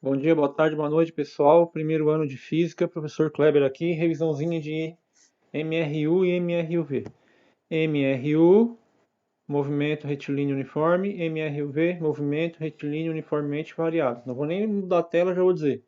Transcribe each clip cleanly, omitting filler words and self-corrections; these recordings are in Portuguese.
Bom dia, boa tarde, boa noite, pessoal. Primeiro ano de Física, professor Kleber aqui, revisãozinha de MRU e MRUV. MRU, movimento retilíneo uniforme, MRUV, movimento retilíneo uniformemente variado. Não vou nem mudar a tela, já vou dizer.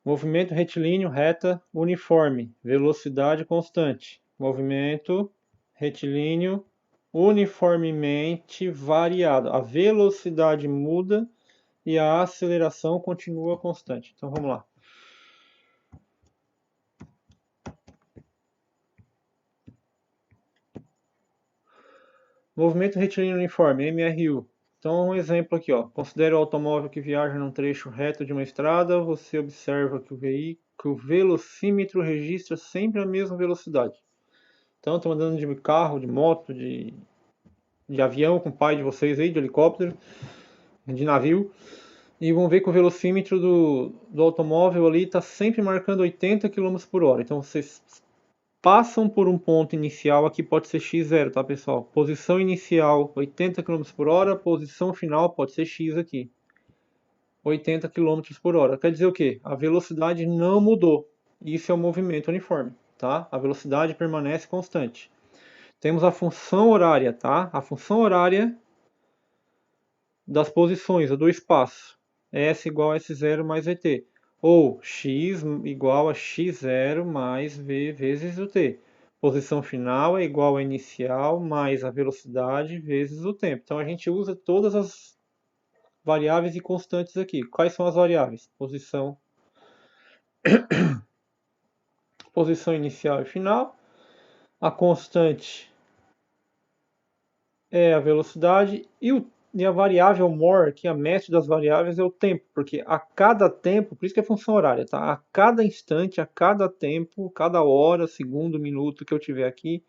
Movimento retilíneo reta uniforme, velocidade constante. Movimento retilíneo uniformemente variado. A velocidade muda e a aceleração continua constante. Então vamos lá. Movimento retilíneo uniforme, MRU. Então, um exemplo aqui, ó. Considere o automóvel que viaja num trecho reto de uma estrada. Você observa que o velocímetro registra sempre a mesma velocidade. Então, estamos andando de carro, de moto, de avião com o pai de vocês aí, de helicóptero, de navio. E vão ver que o velocímetro do automóvel ali está sempre marcando 80 km por hora. Então, vocês passam por um ponto inicial, aqui pode ser x0, tá pessoal? Posição inicial 80 km por hora, posição final pode ser x aqui, 80 km por hora. Quer dizer o quê? A velocidade não mudou. Isso é o movimento uniforme, tá? A velocidade permanece constante. Temos a função horária, tá? A função horária das posições, ou do espaço. S igual a S0 mais VT. Ou x igual a x0 mais v vezes o t. Posição final é igual a inicial mais a velocidade vezes o tempo. Então a gente usa todas as variáveis e constantes aqui. Quais são as variáveis? Posição inicial e final. A constante é a velocidade e a variável more, que é a mestre das variáveis, é o tempo, porque a cada tempo, por isso que é função horária, tá? A cada instante, a cada tempo, cada hora, segundo, minuto que eu tiver aqui,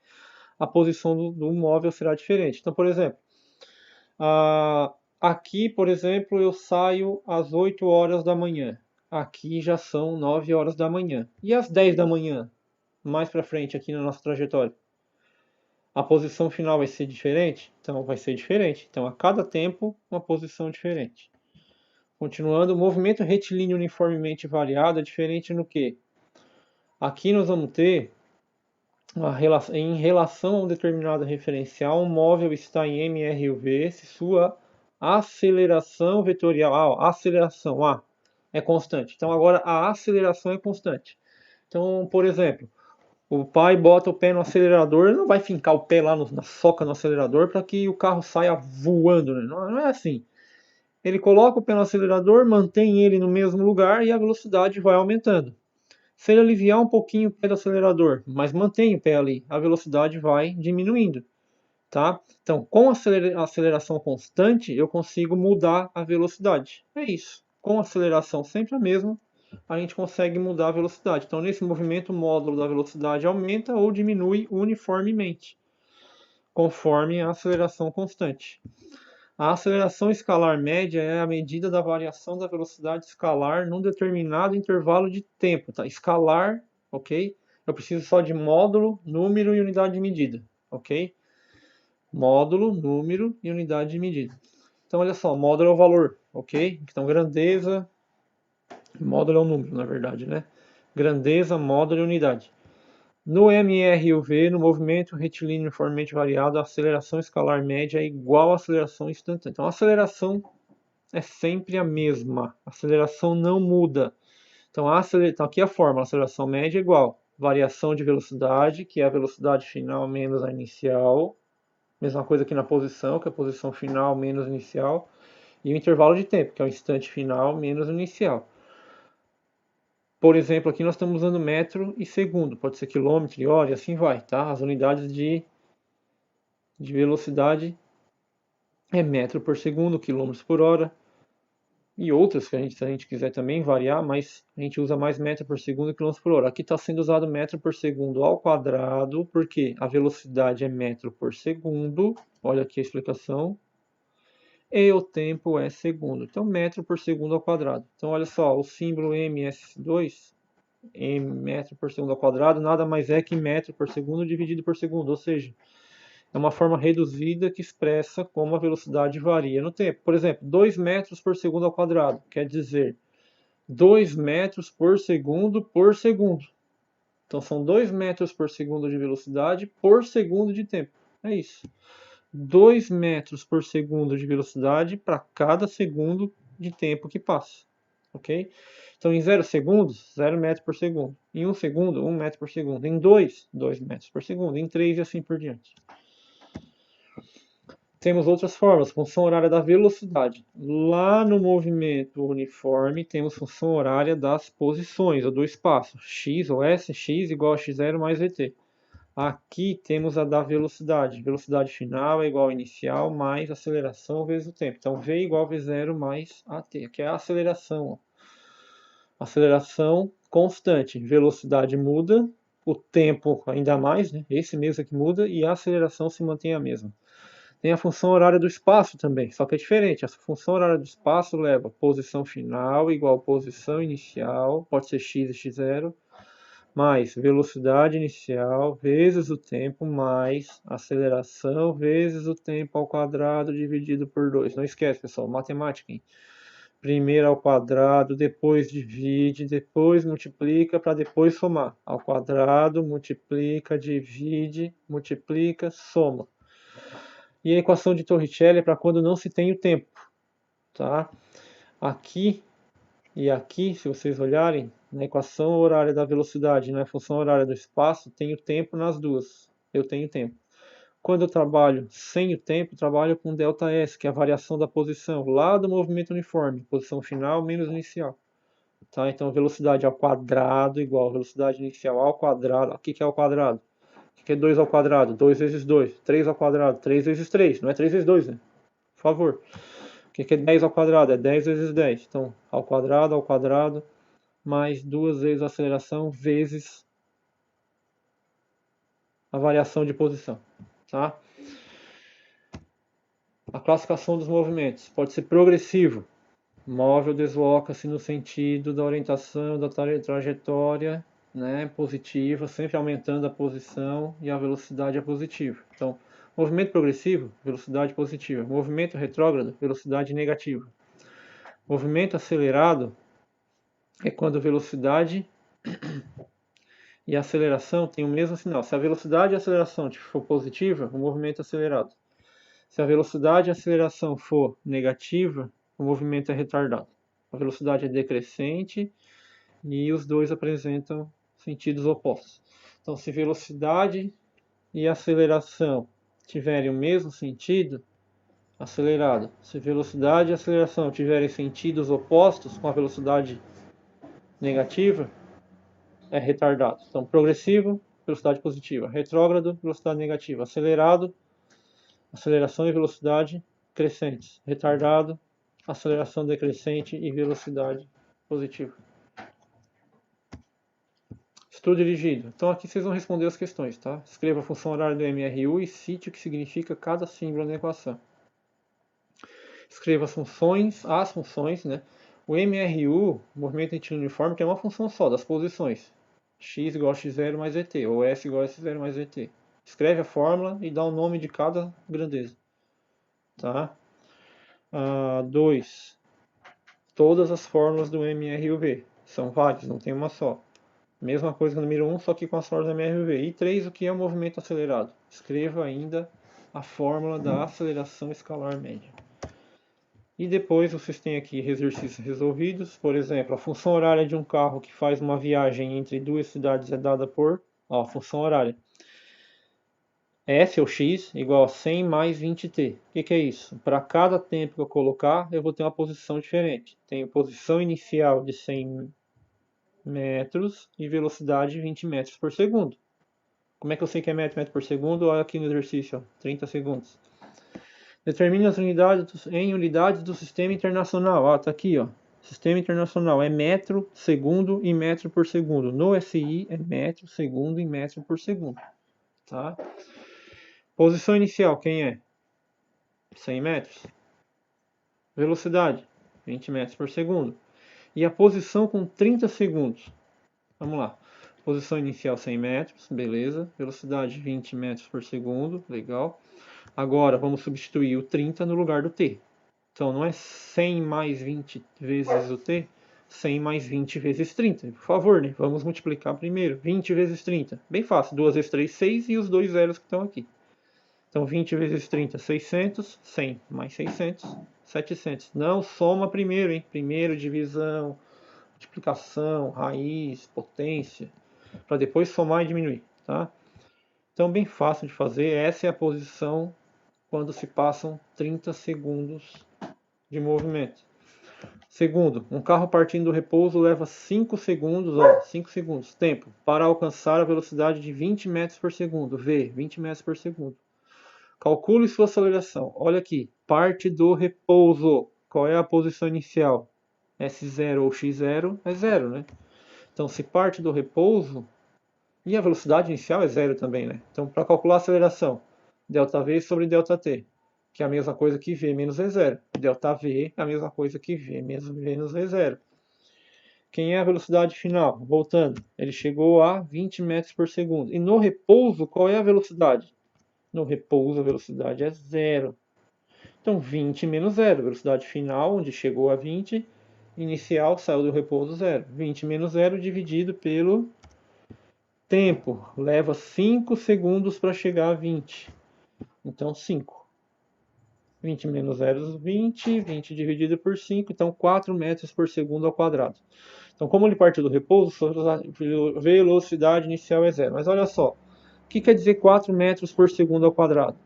a posição do móvel será diferente. Então, por exemplo, aqui, por exemplo, eu saio às 8 horas da manhã. Aqui já são 9 horas da manhã. E às 10 da manhã, mais para frente aqui na nossa trajetória? A posição final vai ser diferente? Então vai ser diferente. Então a cada tempo uma posição diferente. Continuando, o movimento retilíneo uniformemente variado é diferente no que? Aqui nós vamos ter, em relação a um determinado referencial, um móvel está em MRUV se sua aceleração vetorial, aceleração A, é constante. Então agora a aceleração é constante. Então, por exemplo, o pai bota o pé no acelerador, ele não vai fincar o pé lá na soca no acelerador para que o carro saia voando, né? Não é assim. Ele coloca o pé no acelerador, mantém ele no mesmo lugar e a velocidade vai aumentando. Se ele aliviar um pouquinho o pé do acelerador, mas mantém o pé ali, a velocidade vai diminuindo, tá? Então, com a aceleração constante, eu consigo mudar a velocidade. É isso. Com a aceleração sempre a mesma, a gente consegue mudar a velocidade. Então, nesse movimento, o módulo da velocidade aumenta ou diminui uniformemente, conforme a aceleração constante. A aceleração escalar média é a medida da variação da velocidade escalar num determinado intervalo de tempo. Tá? Escalar, ok? Eu preciso só de módulo, número e unidade de medida, ok? Módulo, número e unidade de medida. Então, olha só, módulo é o valor, ok? Então, grandeza, módulo é o número, na verdade, né? Grandeza, módulo e unidade. No MRUV, no movimento retilíneo uniformemente variado, a aceleração escalar média é igual à aceleração instantânea. Então, a aceleração é sempre a mesma. A aceleração não muda. Então, então aqui a fórmula, a aceleração média é igual variação de velocidade, que é a velocidade final menos a inicial. Mesma coisa aqui na posição, que é a posição final menos inicial. E o intervalo de tempo, que é o instante final menos o inicial. Por exemplo, aqui nós estamos usando metro e segundo, pode ser quilômetro e hora e assim vai, tá? As unidades de velocidade é metro por segundo, quilômetros por hora e outras que se a gente quiser também variar, mas a gente usa mais metro por segundo e quilômetros por hora. Aqui está sendo usado metro por segundo ao quadrado, porque a velocidade é metro por segundo, olha aqui a explicação, e o tempo é segundo. Então, metro por segundo ao quadrado. Então, olha só, o símbolo ms2, em metro por segundo ao quadrado, nada mais é que metro por segundo dividido por segundo, ou seja, é uma forma reduzida que expressa como a velocidade varia no tempo. Por exemplo, 2 metros por segundo ao quadrado, quer dizer 2 metros por segundo. Então são 2 metros por segundo de velocidade por segundo de tempo. É isso. 2 metros por segundo de velocidade para cada segundo de tempo que passa. Ok? Então em 0 segundos, 0 metros por segundo. Em 1 segundo, 1 metro por segundo. Em 2, 2 metros por segundo. Em 3 e assim por diante. Temos outras formas, função horária da velocidade. Lá no movimento uniforme, temos função horária das posições, ou do espaço. X ou S, x igual a x0 mais vt. Aqui temos a da velocidade. Velocidade final é igual a inicial mais aceleração vezes o tempo. Então, v igual a v0 mais at. Aqui é a aceleração. Ó. Aceleração constante. Velocidade muda, o tempo ainda mais, né? Esse mesmo aqui muda, e a aceleração se mantém a mesma. Tem a função horária do espaço também, só que é diferente. A função horária do espaço leva posição final igual a posição inicial, pode ser x e x0, mais velocidade inicial vezes o tempo, mais aceleração vezes o tempo ao quadrado dividido por 2. Não esquece, pessoal, matemática, hein? Primeiro ao quadrado, depois divide, depois multiplica para depois somar. Ao quadrado, multiplica, divide, multiplica, soma. E a equação de Torricelli é para quando não se tem o tempo. Tá? Aqui e aqui, se vocês olharem, na equação horária da velocidade e na função horária do espaço, tem o tempo nas duas. Eu tenho tempo. Quando eu trabalho sem o tempo, trabalho com ΔS, que é a variação da posição, lá do movimento uniforme. Posição final menos inicial. Tá? Então, velocidade ao quadrado igual a velocidade inicial ao quadrado. O que é ao quadrado? O que é 2 ao quadrado? 2 vezes 2. 3 ao quadrado? 3 vezes 3. Não é 3 vezes 2, né? Por favor. O que é 10 ao quadrado? É 10 vezes 10. Então, ao quadrado, mais 2 vezes a aceleração, vezes a variação de posição. Tá? A classificação dos movimentos pode ser progressivo. Móvel desloca-se no sentido da orientação da trajetória, né, positiva, sempre aumentando a posição e a velocidade é positiva. Então, movimento progressivo, velocidade positiva. Movimento retrógrado, velocidade negativa. Movimento acelerado é quando velocidade e aceleração têm o mesmo sinal. Se a velocidade e a aceleração for positiva, o movimento é acelerado. Se a velocidade e a aceleração for negativa, o movimento é retardado. A velocidade é decrescente e os dois apresentam sentidos opostos. Então, se velocidade e aceleração tiverem o mesmo sentido, acelerado. Se velocidade e aceleração tiverem sentidos opostos com a velocidade negativa, é retardado. Então, progressivo, velocidade positiva. Retrógrado, velocidade negativa. Acelerado, aceleração e velocidade crescentes. Retardado, aceleração decrescente e velocidade positiva. Estudo dirigido. Então aqui vocês vão responder as questões, tá? Escreva a função horária do MRU e cite o que significa cada símbolo na equação. Escreva as funções, né? O MRU, movimento retilíneo uniforme, tem uma função só, das posições. X igual a x0 mais vt, ou S igual a S0 mais vt. Escreve a fórmula e dá o nome de cada grandeza. Tá? 2. Todas as fórmulas do MRUV. São várias, não tem uma só. Mesma coisa que no número 1, só que com as fórmulas da MRV. E 3, o que é o movimento acelerado? Escreva ainda a fórmula da aceleração escalar média. E depois vocês têm aqui exercícios resolvidos. Por exemplo, a função horária de um carro que faz uma viagem entre duas cidades é dada por... Ó, a função horária. S ou X igual a 100 mais 20t. O que é isso? Para cada tempo que eu colocar, eu vou ter uma posição diferente. Tenho posição inicial de 100 metros e velocidade 20 metros por segundo. Como é que eu sei que é metro por segundo? Olha aqui no exercício, ó, 30 segundos. Determine as unidades em unidades do sistema internacional. Ah, tá aqui, ó. Sistema internacional é metro, segundo e metro por segundo. No SI é metro, segundo e metro por segundo. Tá? Posição inicial, quem é? 100 metros. Velocidade, 20 metros por segundo. E a posição com 30 segundos. Vamos lá. Posição inicial 100 metros, beleza. Velocidade 20 metros por segundo, legal. Agora vamos substituir o 30 no lugar do t. Então não é 100 mais 20 vezes o t, 100 mais 20 vezes 30. Por favor, né? Vamos multiplicar primeiro. 20 vezes 30. Bem fácil. 2 vezes 3, 6 e os dois zeros que estão aqui. Então 20 vezes 30, 600. 100 mais 600, 700. Não soma primeiro, hein? Primeiro divisão, multiplicação, raiz, potência. Para depois somar e diminuir, tá? Então bem fácil de fazer. Essa é a posição quando se passam 30 segundos de movimento. Segundo, um carro partindo do repouso leva 5 segundos, 5 segundos, tempo, para alcançar a velocidade de 20 metros por segundo. V, 20 metros por segundo. Calcule sua aceleração. Olha aqui, parte do repouso. Qual é a posição inicial? S0 ou X0 é 0, né? Então, se parte do repouso, e a velocidade inicial é 0 também, né? Então, para calcular a aceleração, ΔV sobre ΔT, que é a mesma coisa que V menos V0. ΔV é a mesma coisa que V menos V0. Quem é a velocidade final? Voltando, ele chegou a 20 metros por segundo. E no repouso, qual é a velocidade? No repouso, a velocidade é 0. Então, 20 menos 0. Velocidade final, onde chegou a 20. Inicial, saiu do repouso, 0. 20 menos 0 dividido pelo tempo. Leva 5 segundos para chegar a 20. Então, 5. 20 menos 0, 20. 20 dividido por 5. Então, 4 metros por segundo ao quadrado. Então, como ele partiu do repouso, sua velocidade inicial é 0. Mas olha só. O que quer dizer 4 metros por segundo ao quadrado?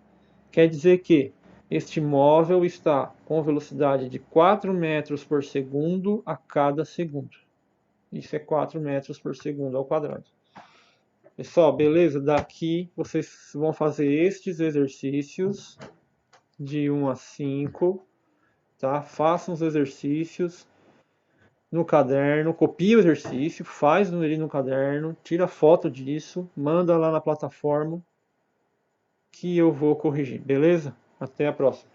Quer dizer que este móvel está com velocidade de 4 metros por segundo a cada segundo. Isso é 4 metros por segundo ao quadrado. Pessoal, beleza? Daqui vocês vão fazer estes exercícios de 1 a 5. Tá? Façam os exercícios no caderno, copia o exercício, faz ele no caderno, tira foto disso, manda lá na plataforma que eu vou corrigir, beleza? Até a próxima.